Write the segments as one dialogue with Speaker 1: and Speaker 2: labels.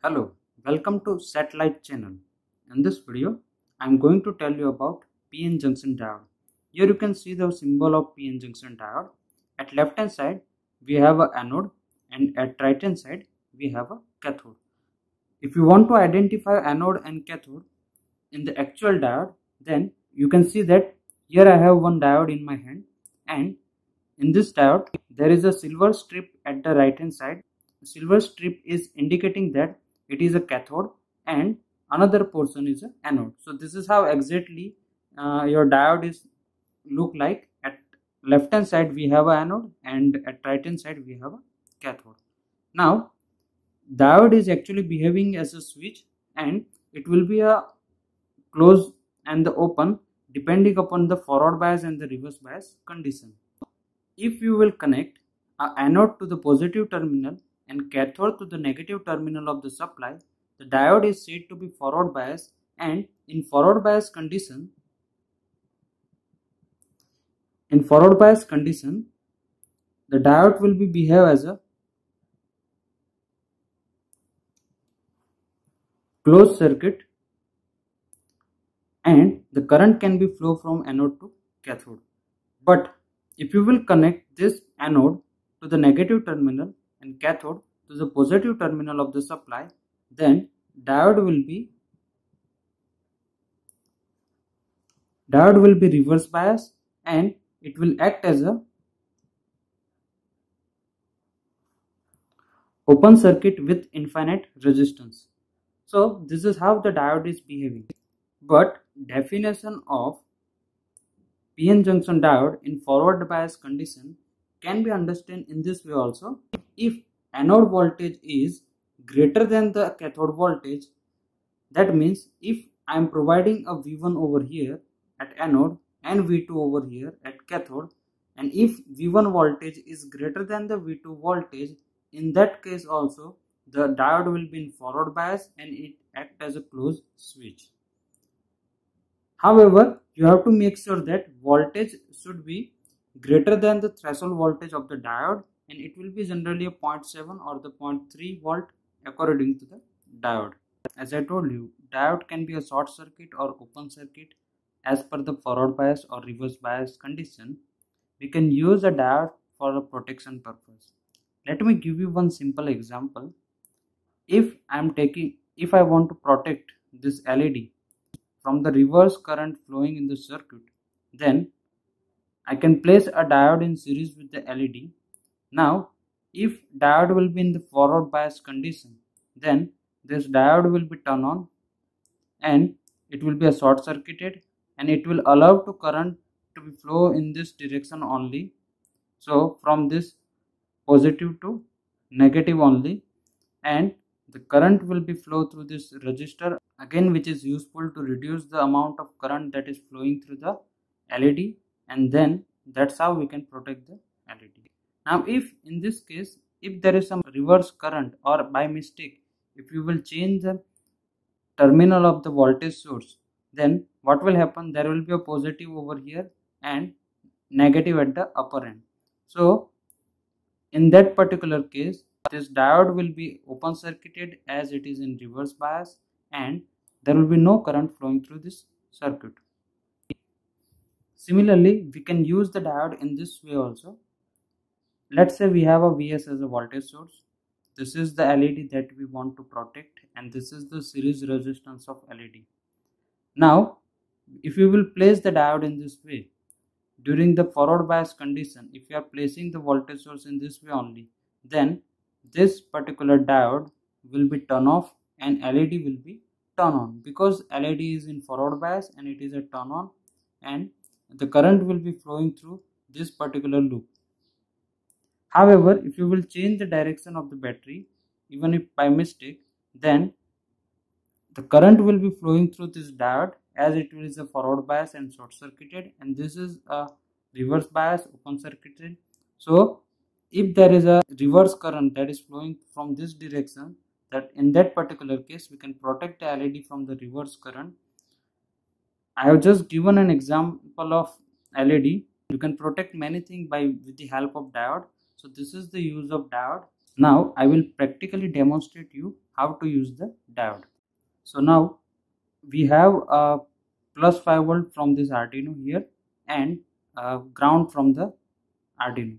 Speaker 1: Hello, welcome to Satellite channel. In this video, I am going to tell you about PN junction diode. Here you can see the symbol of PN junction diode. At left hand side, we have a anode, and at right hand side, we have a cathode. If you want to identify anode and cathode in the actual diode, then you can see that here I have one diode in my hand, and in this diode, there is a silver strip at the right hand side. The silver strip is indicating that it is a cathode and another portion is an anode. So this is how exactly your diode is look like. At left hand side we have a anode, and at right hand side we have a cathode. Now diode is actually behaving as a switch, and it will be a close and the open depending upon the forward bias and the reverse bias condition. If you will connect an anode to the positive terminal and cathode to the negative terminal of the supply, the diode is said to be forward bias, and in forward bias condition, the diode will behave as a closed circuit, and the current can be flow from anode to cathode. But if you will connect this anode to the negative terminal and cathode to the positive terminal of the supply, then diode will be reverse bias, and it will act as a open circuit with infinite resistance. So this is how the diode is behaving. But definition of PN junction diode in forward bias condition can be understood in this way also. If anode voltage is greater than the cathode voltage, that means if I am providing a V1 over here at anode and V2 over here at cathode, and if V1 voltage is greater than the V2 voltage, in that case also the diode will be in forward bias and it act as a closed switch. However, you have to make sure that voltage should be greater than the threshold voltage of the diode, and it will be generally a 0.7 or the 0.3 volt according to the diode. As I told you, diode can be a short circuit or open circuit as per the forward bias or reverse bias condition. We can use a diode for a protection purpose. Let me give you one simple example. If I want to protect this LED from the reverse current flowing in the circuit, then I can place a diode in series with the LED. Now, if diode will be in the forward bias condition, then this diode will be turned on and it will be a short circuited, and it will allow to current to be flow in this direction only. So from this positive to negative only, and the current will be flow through this resistor again, which is useful to reduce the amount of current that is flowing through the LED, and then that's how we can protect the LED. Now if in this case, if there is some reverse current, or by mistake if you will change the terminal of the voltage source, then what will happen? There will be a positive over here and negative at the upper end. So in that particular case, this diode will be open circuited as it is in reverse bias, and there will be no current flowing through this circuit. Similarly, we can use the diode in this way also. Let's say we have a Vs as a voltage source. This is the LED that we want to protect, and this is the series resistance of LED. Now, if you will place the diode in this way, during the forward bias condition, if you are placing the voltage source in this way only, then this particular diode will be turned off and LED will be turned on, because LED is in forward bias and it is a turn on, and the current will be flowing through this particular loop. However, if you will change the direction of the battery, even if by mistake, then the current will be flowing through this diode as it is a forward bias and short circuited, and this is a reverse bias open circuited. So if there is a reverse current that is flowing from this direction, that in that particular case we can protect the LED from the reverse current. I have just given an example of LED. You can protect many things with the help of diode. So this is the use of diode. Now I will practically demonstrate you how to use the diode. So now we have a plus 5 volt from this Arduino here and ground from the Arduino.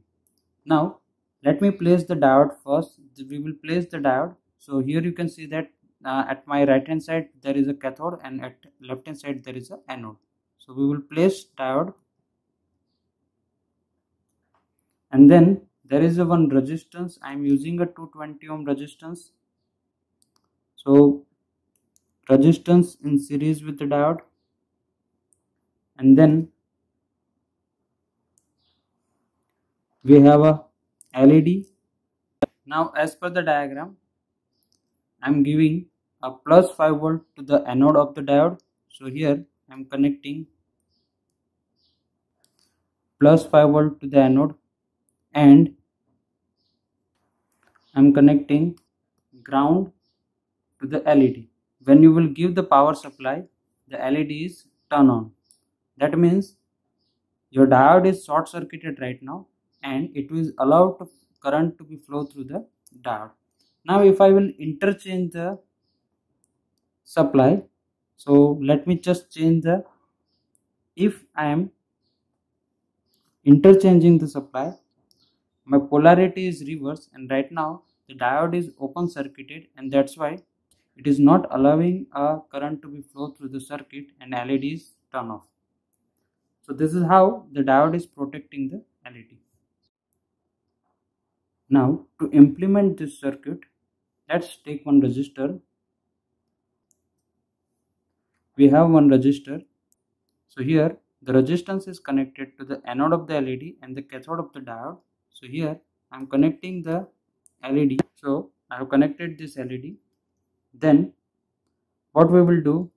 Speaker 1: Now let me place the diode first. We will place the diode. So here you can see that at my right hand side there is a cathode and at left hand side there is a anode. So we will place diode, and then there is a one resistance. I am using a 220 ohm resistance. So resistance in series with the diode, and then we have a LED. Now as per the diagram, I am giving a plus 5 volt to the anode of the diode. So here I am connecting plus 5 volt to the anode, and I am connecting ground to the LED. When you will give the power supply, the LED is turn on. That means your diode is short circuited right now and it will allow the current to be flow through the diode. Now if I will interchange the supply, so let me just change the, if I am interchanging the supply, my polarity is reverse, and right now the diode is open circuited, and that's why it is not allowing a current to be flow through the circuit and LED is turn off. So this is how the diode is protecting the LED. Now to implement this circuit, let's take one resistor. We have one resistor. So here the resistance is connected to the anode of the LED and the cathode of the diode. So here I am connecting the LED. So I have connected this LED. Then what we will do,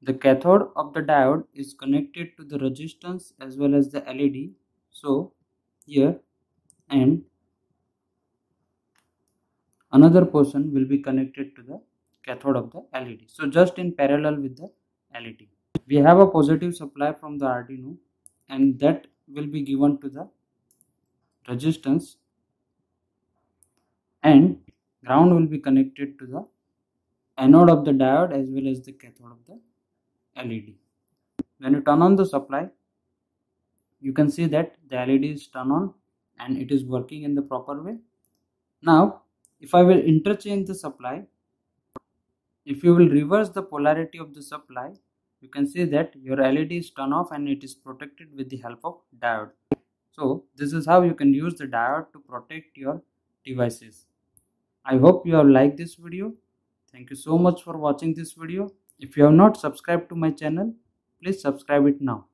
Speaker 1: the cathode of the diode is connected to the resistance as well as the LED. So here, and another portion will be connected to the cathode of the LED. So just in parallel with the LED. We have a positive supply from the Arduino, and that will be given to the resistance, and ground will be connected to the anode of the diode as well as the cathode of the LED. When you turn on the supply, you can see that the LED is turned on and it is working in the proper way. Now if I will interchange the supply, if you will reverse the polarity of the supply, you can see that your LED is turned off and it is protected with the help of diode. So this is how you can use the diode to protect your devices. I hope you have liked this video. Thank you so much for watching this video. If you have not subscribed to my channel, please subscribe it now.